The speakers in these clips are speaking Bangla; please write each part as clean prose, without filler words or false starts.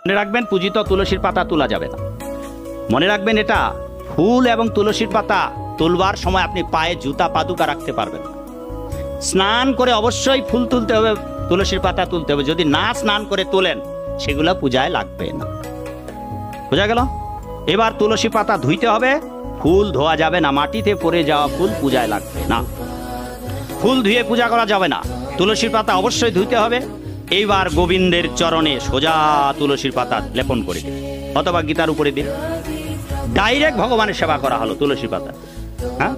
মনে রাখবেন, পূজিত তুলসীর পাতা তোলা যাবে না। মনে রাখবেন, এটা ফুল এবং তুলসীর পাতা তুলবার সময় আপনি পায়ে জুতা পাদুকা রাখতে পারবেন না। স্নান করে অবশ্যই ফুল তুলতে হবে, তুলসীর পাতা তুলতে হবে। যদি না স্নান করে তোলেন, সেগুলো পূজায় লাগবে না। বোঝা গেল? এবার তুলসী পাতা ধুইতে হবে, ফুল ধোয়া যাবে না। মাটিতে পড়ে যাওয়া ফুল পূজায় লাগবে না। ফুল ধুয়ে পূজা করা যাবে না, তুলসীর পাতা অবশ্যই ধুইতে হবে। এইবার গোবিন্দের চরণে সোজা তুলসীর পাতা লেপন করে দিন, অথবা গীতার উপরে দিন। ডাইরেক্ট ভগবানের সেবা করা হলো তুলসী পাতা। হ্যাঁ,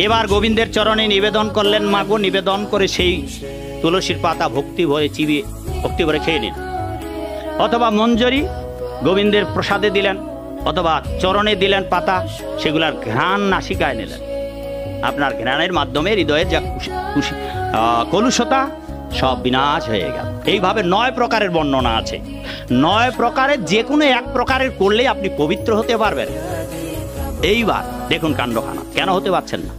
এবার গোবিন্দের চরণে নিবেদন করলেন। মাগো, নিবেদন করে সেই তুলসীর পাতা ভক্তি ভরে চিবিয়ে ভক্তি ভরে খেয়ে নিন, অথবা মঞ্জরি গোবিন্দের প্রসাদে দিলেন, অথবা চরণে দিলেন পাতা, সেগুলার ঘ্রাণ নাসিকায় নিলেন। আপনার ঘ্রাণের মাধ্যমে হৃদয়ের যা কলুষতা সব বিনাশ হয়ে গেল। এইভাবে 9 প্রকারের বর্ণনা আছে। 9 প্রকারের যে কোনো এক প্রকারের করলেই আপনি পবিত্র হতে পারবেন। এইবার দেখুন কাণ্ডখানা, কেন হতে পারছেন না?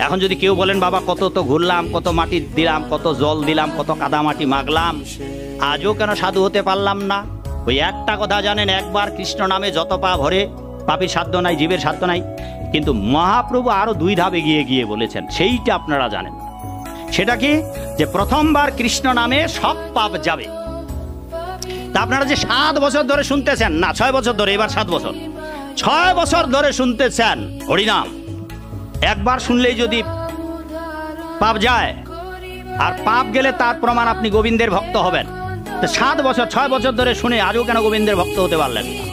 এখন যদি কেউ বলেন, বাবা কত তো ঘুরলাম, কত মাটি দিলাম, কত জল দিলাম, কত কাদা মাটি মাগলাম, আজও কেন সাধু হতে পারলাম না? ওই একটা কথা জানেন, একবার কৃষ্ণ নামে যত পাপ ভরে, পাপীর সাধ্য নাই, জীবের সাধ্য নাই। কিন্তু মহাপ্রভু আরো 2 ধাপ এগিয়ে গিয়ে বলেছেন, সেইটা আপনারা জানেন। সেটা কি? যে প্রথমবার কৃষ্ণ নামে সব পাপ যাবে। তা আপনারা যে 7 বছর ধরে শুনতেছেন, না 6 বছর ধরে, এবার 7 বছর, 6 বছর ধরে শুনতেছেন হরিনাম, একবার শুনলেই যদি পাপ যায়, আর পাপ গেলে তার প্রমাণ আপনি গোবিন্দের ভক্ত হবেন। 7 বছর 6 বছর ধরে শুনে আজও কেন গোবিন্দের ভক্ত হতে পারলেন না?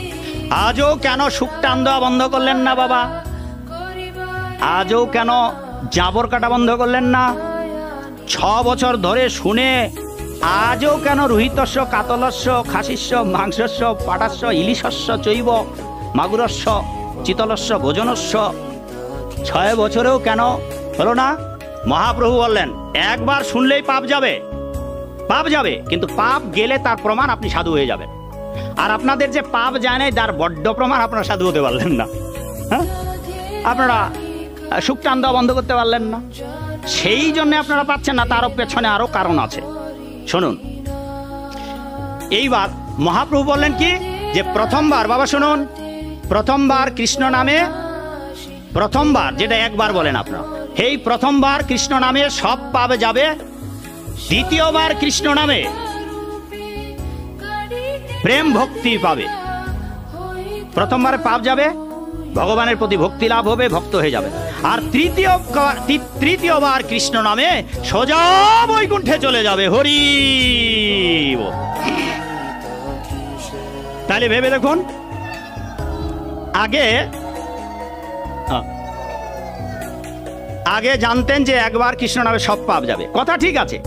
আজও কেন সুখ টান দেওয়া বন্ধ করলেন না বাবা? আজও কেন জাবর কাটা বন্ধ করলেন না? 6 বছর ধরে শুনে আজও কেন রুহিতস্য, কাতলস্য, খাসিস্য, মাংসস্য, পাটাস্য, ইলিশস্য, চৈব মাগুরস্য, চিতলস্য, ভোজনস্য 6 বছরেও কেন হলো না? মহাপ্রভু বললেন, একবার শুনলেই পাপ যাবে, পাপ যাবে, কিন্তু পাপ গেলে তার প্রমাণ আপনি সাধু হয়ে যাবেন। আর আপনাদের যে পাপ যায় নাই, তার বড্ড প্রমাণ আপনারা সাধু হতে পারলেন না। হ্যাঁ, আপনারা সুখ টান দেওয়া বন্ধ করতে পারলেন না, সেই জন্য আপনারা পাচ্ছেন না। তার পেছনে আরো কারণ আছে, শুনুন। এইবার মহাপ্রভু বললেন কি, যে প্রথমবার, বাবা শুনুন, প্রথমবার কৃষ্ণ নামে, প্রথমবার যেটা একবার বলেন আপনারা, এই প্রথমবার কৃষ্ণ নামে সব পাপ যাবে। দ্বিতীয়বার কৃষ্ণ নামে প্রেম ভক্তি পাবে। প্রথমবার পাপ যাবে, ভগবানের প্রতি ভক্তি লাভ হবে, ভক্ত হয়ে যাবে। আর তৃতীয়বার কৃষ্ণ নামে সোজা বৈকুণ্ঠে চলে যাবে। হরি বল। তাহলে ভেবে দেখুন, আগে জানতেন যে একবার কৃষ্ণ নামে সব পাপ যাবে, কথা ঠিক আছে।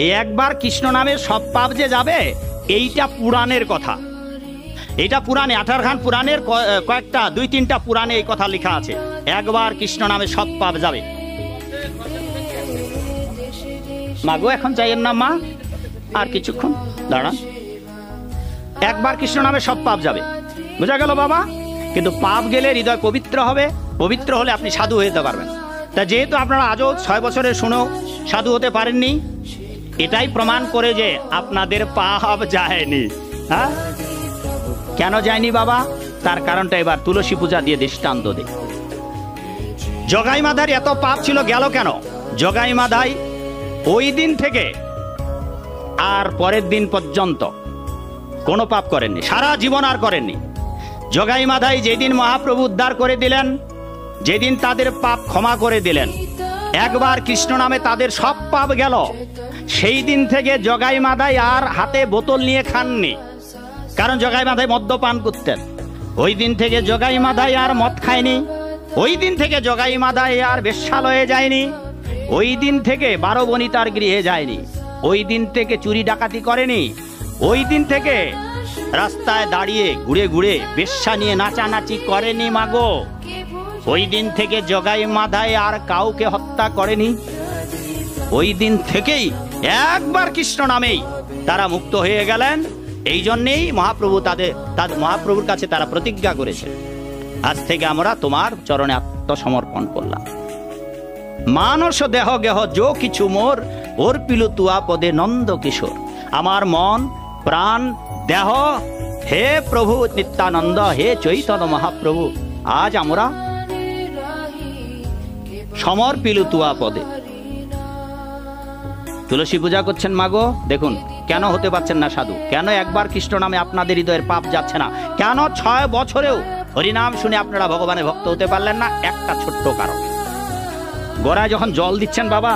এই একবার কৃষ্ণ নামে সব পাপ যে যাবে, এইটা পুরাণের কথা। এটা পুরাণে, 18 খান পুরাণের কয়েকটা 2-3টা পুরাণে এই কথা লেখা আছে, একবার কৃষ্ণ নামে সব পাপ যাবে। মাগো এখন চাইয়েন না মা, আর কিছুক্ষণ দাঁড়ান। একবার কৃষ্ণ নামে সব পাপ যাবে, বোঝা গেল বাবা? কিন্তু পাপ গেলে হৃদয় পবিত্র হবে, পবিত্র হলে আপনি সাধু হতে পারবেন। তা যেহেতু আপনারা আজও 6 বছরের শুনেও সাধু হতে পারেননি, এটাই প্রমাণ করে যে আপনাদের পাপ যায়নি। হ্যাঁ, কেন যায়নি বাবা? তার কারণটা এবার তুলসী পূজা দিয়ে দৃষ্টান্ত দেয়। জগাই মাধার এত পাপ ছিল, গেল কেন? জগাই মাধাই ওই দিন থেকে আর পরের দিন পর্যন্ত কোনো পাপ করেননি, সারা জীবন আর করেননি। জগাই মাধাই যেদিন মহাপ্রভু উদ্ধার করে দিলেন, যেদিন তাদের পাপ ক্ষমা করে দিলেন, একবার কৃষ্ণ নামে তাদের সব পাপ গেল, সেই দিন থেকে জগাই মাধাই আর হাতে বোতল নিয়ে খাননি। কারণ জগাই মাধাই মদ্যপান করতেন। ওই দিন থেকে জগাই মাধাই আর মদ খায়নি। ওই দিন থেকে জগাই মাধাই আর বেশ্যালয়ে যায়নি। ওই দিন থেকে 12 বনিতার গৃহে যায়নি। ওই দিন থেকে চুরি ডাকাতি করেনি। ওই দিন থেকে রাস্তায় দাঁড়িয়ে ঘুরে ঘুরে বেশ্যা নিয়ে নাচানাচি করেনি মাগো। ওই দিন থেকে জগাই মাধাই আর কাউকে হত্যা করেনি। ওই দিন থেকেই একবার কৃষ্ণ নামেই তারা মুক্ত হয়ে গেলেন। এই জন্যেই মহাপ্রভু মহাপ্রভুর কাছে তারা প্রতিজ্ঞা করেছে, আজ থেকে আমরা তোমার চরণে আত্মসমর্পণ করলাম। মানস দেহ গেহ যো কিছু মোর, অর্পিলু তুয়া পদে নন্দ কিশোর। আমার মন, প্রাণ দেহ, হে প্রভু নিত্যানন্দ, হে চৈতন্য মহাপ্রভু, আজ আমরা সমর্পিলু তুয়া পদে। তুলসী পূজা করছেন মাগো, দেখুন কেন হতে পারছেন না সাধু, কেন একবার কৃষ্ণ নামে আপনাদের হৃদয়ের পাপ যাচ্ছে না, কেন 6 বছরেও হরিনাম শুনে আপনারা ভগবানের ভক্ত হতে পারলেন না? একটা ছোট্ট কারণ, গোড়ায় যখন জল দিচ্ছেন বাবা,